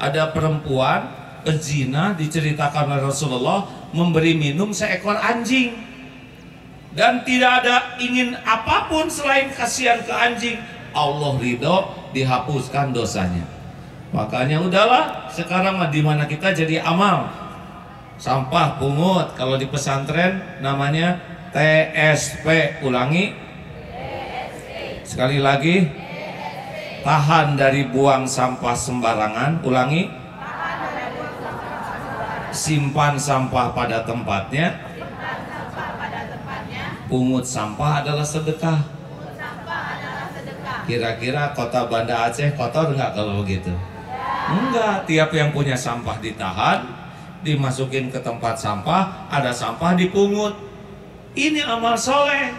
ada perempuan pezina diceritakan oleh Rasulullah memberi minum seekor anjing, dan tidak ada ingin apapun selain kasihan ke anjing. Allah ridho, dihapuskan dosanya. Makanya udahlah, sekarang di mana kita jadi amal sampah pungut. Kalau di pesantren namanya TSP. Ulangi sekali lagi, tahan dari buang sampah sembarangan. Ulangi, simpan sampah pada tempatnya. Pungut sampah adalah sedekah. Kira-kira kota Banda Aceh kotor nggak kalau begitu? Enggak, tiap yang punya sampah ditahan, dimasukin ke tempat sampah, ada sampah dipungut. Ini amal soleh.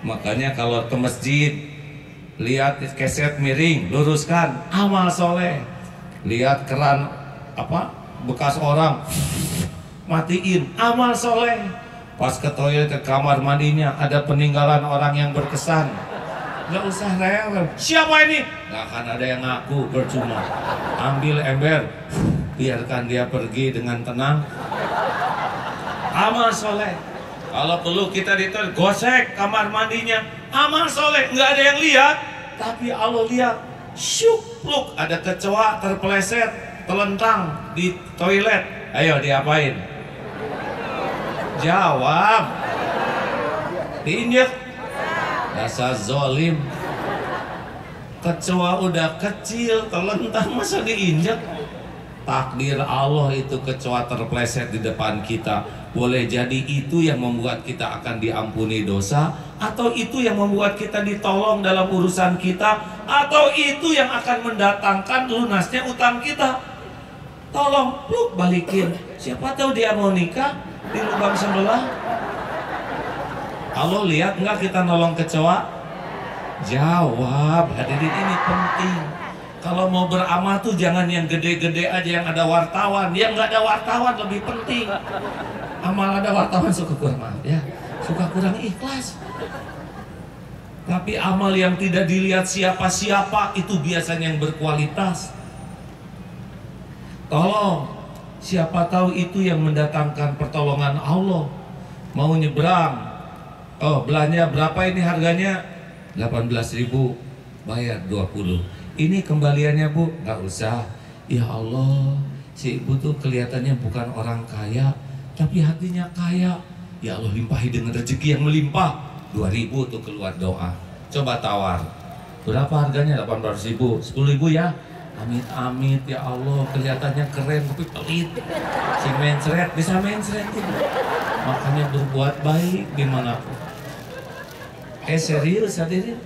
Makanya kalau ke masjid, lihat keset miring, luruskan, amal soleh. Lihat keran bekas orang, matiin, amal soleh. Pas ke toilet, ke kamar mandinya, ada peninggalan orang yang berkesan, nggak usah rewel. Siapa ini? Nggak akan ada yang ngaku, percuma. Ambil ember, biarkan dia pergi dengan tenang. Amal soleh. Kalau perlu kita gosek kamar mandinya, amal soleh. Nggak ada yang lihat, tapi Allah lihat. Syupluk, ada kecoa terpeleset, telentang di toilet. Ayo diapain? Jawab. Diinjek. Dasar zolim. Kecoa udah kecil, telentang, masa diinjek? Takdir Allah itu kecoa terpleset di depan kita. Boleh jadi itu yang membuat kita akan diampuni dosa, atau itu yang membuat kita ditolong dalam urusan kita, atau itu yang akan mendatangkan lunasnya utang kita. Tolong, pluk, balikin. Siapa tahu dia mau nikah di lubang sebelah. Allah lihat nggak kita nolong kecoa? Jawab. Hadirin, ini penting. Kalau mau beramal tuh jangan yang gede-gede aja, yang ada wartawan. Yang nggak ada wartawan lebih penting. Amal ada wartawan suka kurang, maaf ya, suka kurang ikhlas. Tapi amal yang tidak dilihat siapa-siapa itu biasanya yang berkualitas. Tolong, siapa tahu itu yang mendatangkan pertolongan Allah. Mau nyebrang, oh belanja berapa ini harganya? 18.000, bayar 20. Ini kembaliannya Bu, nggak usah. Ya Allah, si ibu tuh kelihatannya bukan orang kaya, tapi hatinya kaya. Ya Allah, limpahi dengan rezeki yang melimpah. 2.000 tuh keluar doa. Coba tawar, berapa harganya? 18.000, 10.000 ya. Amit-amit ya Allah, kelihatannya keren tapi pelit. Si mencret bisa mencret. Makanya berbuat baik dimanapun. Serius hadirin.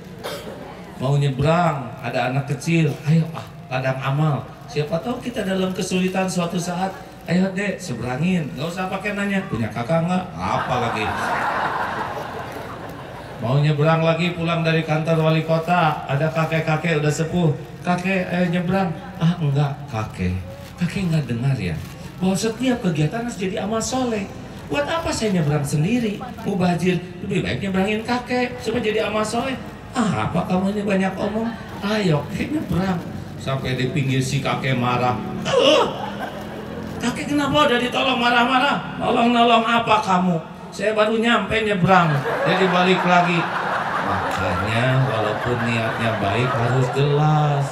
Mau nyebrang, ada anak kecil, ayo ladang amal. Siapa tahu kita dalam kesulitan suatu saat. Ayo dek, seberangin, nggak usah pakai nanya, punya kakak nggak? Apa lagi? Mau nyebrang lagi pulang dari kantor wali kota, ada kakek-kakek udah sepuh. Kakek, ayo nyebrang. Enggak, kakek nggak dengar ya bahwa setiap kegiatan harus jadi amal soleh. Buat apa saya nyebrang sendiri? Mubazir, lebih baik nyebrangin kakek supaya jadi amal soleh. Apa kamu ini banyak omong? Ayo, nyebrang. Sampai di pinggir si kakek marah. Kakek kenapa udah ditolong marah-marah? Nolong-nolong apa kamu? Saya baru nyampe nyebrang, jadi balik lagi. Makanya walaupun niatnya baik harus jelas.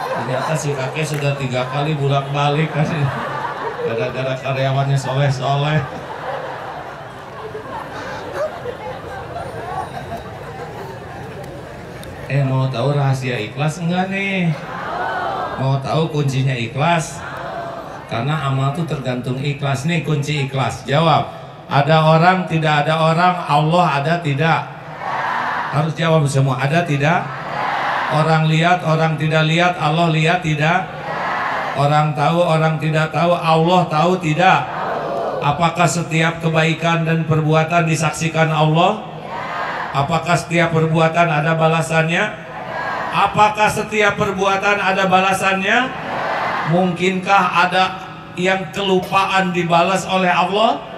Ternyata si kakek sudah 3 kali bolak-balik kasih. Gara-gara karyawannya soleh-soleh. Mau tahu rahasia ikhlas enggak nih? Mau tahu kuncinya ikhlas? Karena amal itu tergantung ikhlas. Nih kunci ikhlas. Jawab. Ada orang, tidak ada orang, Allah ada, tidak? Harus jawab semua. Ada, tidak? Orang lihat, orang tidak lihat, Allah lihat, tidak? Orang tahu, orang tidak tahu, Allah tahu, tidak? Apakah setiap kebaikan dan perbuatan disaksikan Allah? Apakah setiap perbuatan ada balasannya? Apakah setiap perbuatan ada balasannya? Mungkinkah ada yang kelupaan dibalas oleh Allah?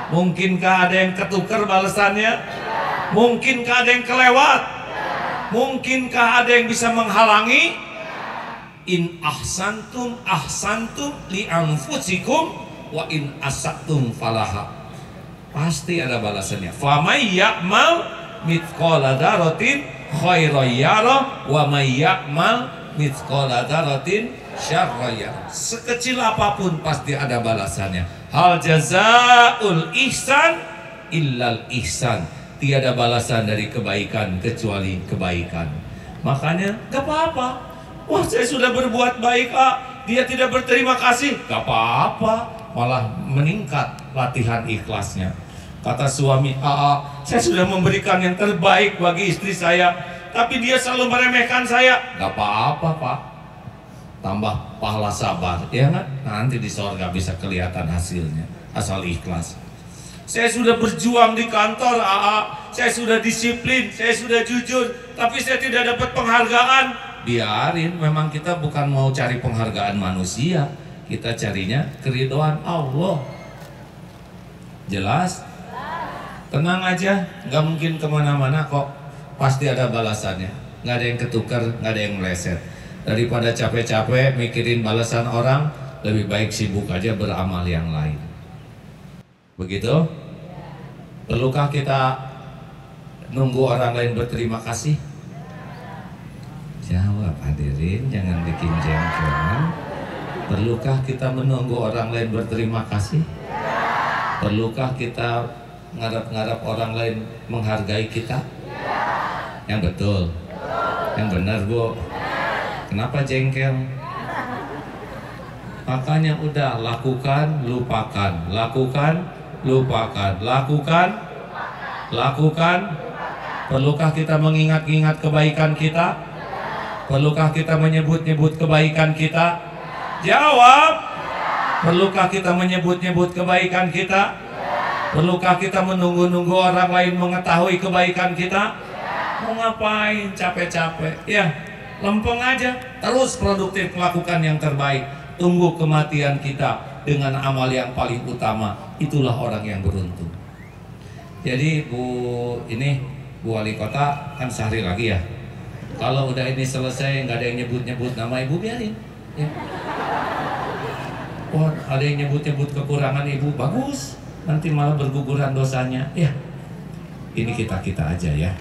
Mungkinkah ada yang ketukar balasannya? Mungkinkah ada yang kelewat? Mungkinkah ada yang bisa menghalangi? In ahsantum ahsantum li anfusikum wa in asatum falaha. Pasti ada balasannya. Famay ya'mal mithqala dzarratin khairan yara wa may ya'mal mithqala dzarratin syarran yara. Sekecil apapun pasti ada balasannya. Hal jazaul ihsan illal ihsan. Tiada balasan dari kebaikan kecuali kebaikan. Makanya gak apa-apa. Wah, saya sudah berbuat baik, dia tidak berterima kasih, gak apa-apa, malah meningkat latihan ikhlasnya. Kata suami, saya sudah memberikan yang terbaik bagi istri saya, tapi dia selalu meremehkan saya. Gak apa-apa, Pak, tambah pahala sabar, ya kan? Nanti di sorga bisa kelihatan hasilnya, asal ikhlas. Saya sudah berjuang di kantor, saya sudah disiplin, saya sudah jujur, tapi saya tidak dapat penghargaan. Biarin, memang kita bukan mau cari penghargaan manusia, kita carinya keridhaan Allah. Jelas? Tenang aja, nggak mungkin kemana-mana kok, pasti ada balasannya. Nggak ada yang ketukar, nggak ada yang meleset. Daripada capek-capek mikirin balasan orang, lebih baik sibuk aja beramal yang lain. Begitu? Perlukah kita nunggu orang lain berterima kasih? Jawab hadirin, jangan bikin jengkel. Perlukah kita menunggu orang lain berterima kasih? Perlukah kita ngarap-ngarap orang lain menghargai kita? Yang betul? Yang benar, Bu? Kenapa jengkel? Makanya udah, lakukan, lupakan. Lakukan, lupakan. Lakukan, lakukan. Perlukah kita mengingat-ingat kebaikan kita? Perlukah kita menyebut-nyebut kebaikan kita? Jawab. Perlukah kita menyebut-nyebut kebaikan kita? Perlukah kita menunggu-nunggu orang lain mengetahui kebaikan kita? Mau ngapain capek-capek? Ya, lempeng aja. Terus produktif melakukan yang terbaik. Tunggu kematian kita dengan amal yang paling utama. Itulah orang yang beruntung. Jadi Bu Wali Kota kan sehari lagi ya. Kalau udah ini selesai, nggak ada yang nyebut-nyebut nama ibu, biarin ya. Oh, ada yang nyebut-nyebut kekurangan ibu, bagus, nanti malah berguguran dosanya ya. Ini kita aja ya.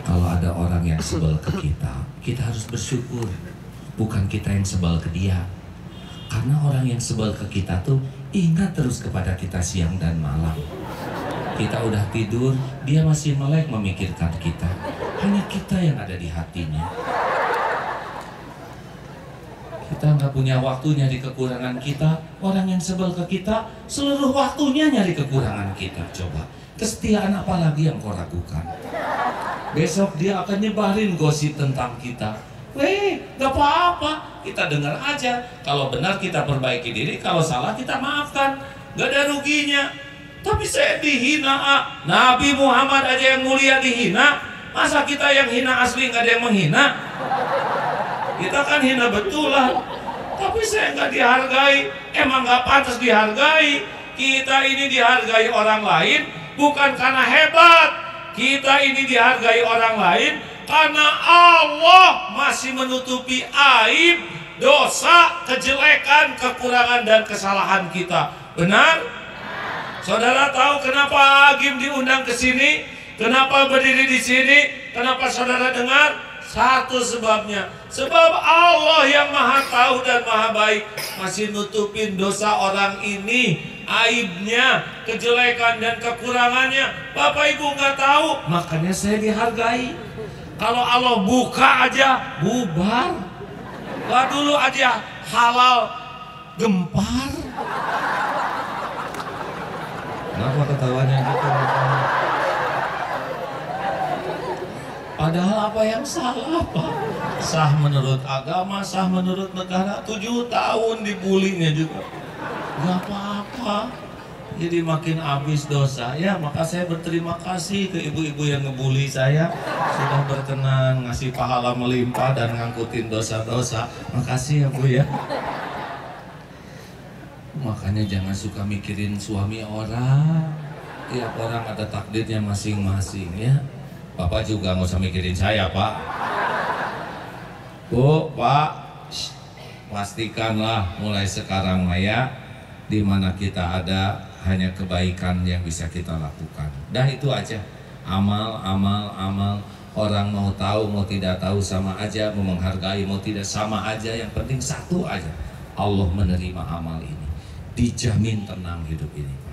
Kalau ada orang yang sebel ke kita, kita harus bersyukur. Bukan kita yang sebel ke dia. Karena orang yang sebel ke kita tuh ingat terus kepada kita siang dan malam. Kita udah tidur, dia masih melek memikirkan kita. Hanya kita yang ada di hatinya. Kita nggak punya waktu nyari kekurangan kita. Orang yang sebel ke kita, seluruh waktunya nyari kekurangan kita. Coba, kesetiaan apa lagi yang kau ragukan? Besok dia akan nyebarin gosip tentang kita. Gak apa-apa, kita dengar aja. Kalau benar kita perbaiki diri, kalau salah kita maafkan. Gak ada ruginya. Tapi saya dihina, Nabi Muhammad aja yang mulia dihina. Masa kita yang hina asli gak ada yang menghina? Kita kan hina betulan. Tapi saya gak dihargai. Emang gak pantas dihargai. Kita ini dihargai orang lain bukan karena hebat. Kita ini dihargai orang lain karena Allah masih menutupi aib, dosa, kejelekan, kekurangan dan kesalahan kita. Benar? Saudara tahu kenapa Agim diundang ke sini? Kenapa berdiri di sini? Kenapa saudara dengar? Satu sebabnya. Sebab Allah yang Maha Tahu dan Maha Baik masih nutupin dosa orang ini, aibnya, kejelekan dan kekurangannya. Bapak Ibu nggak tahu, makanya saya dihargai. Kalau Allah buka aja bubar. Lah dulu aja halal gempar. Kenapa ketawanya gitu? Padahal apa yang salah, Pak? Sah menurut agama, sah menurut negara. 7 tahun dibulinya juga. Gak apa-apa. Jadi makin habis dosa. Ya, maka saya berterima kasih ke ibu-ibu yang ngebully saya. Sudah berkenan ngasih pahala melimpah dan ngangkutin dosa-dosa. Makasih ya Bu ya. Makanya jangan suka mikirin suami orang. Tiap orang ada takdirnya masing-masing ya. Bapak juga nggak usah mikirin saya, Pak. Bu, Pak, pastikanlah mulai sekarang Maya, di mana kita ada hanya kebaikan yang bisa kita lakukan. Dah itu aja. Amal, amal, amal. Orang mau tahu, mau tidak tahu sama aja, mau menghargai, mau tidak sama aja. Yang penting satu aja, Allah menerima amal ini. Dijamin tenang hidup ini.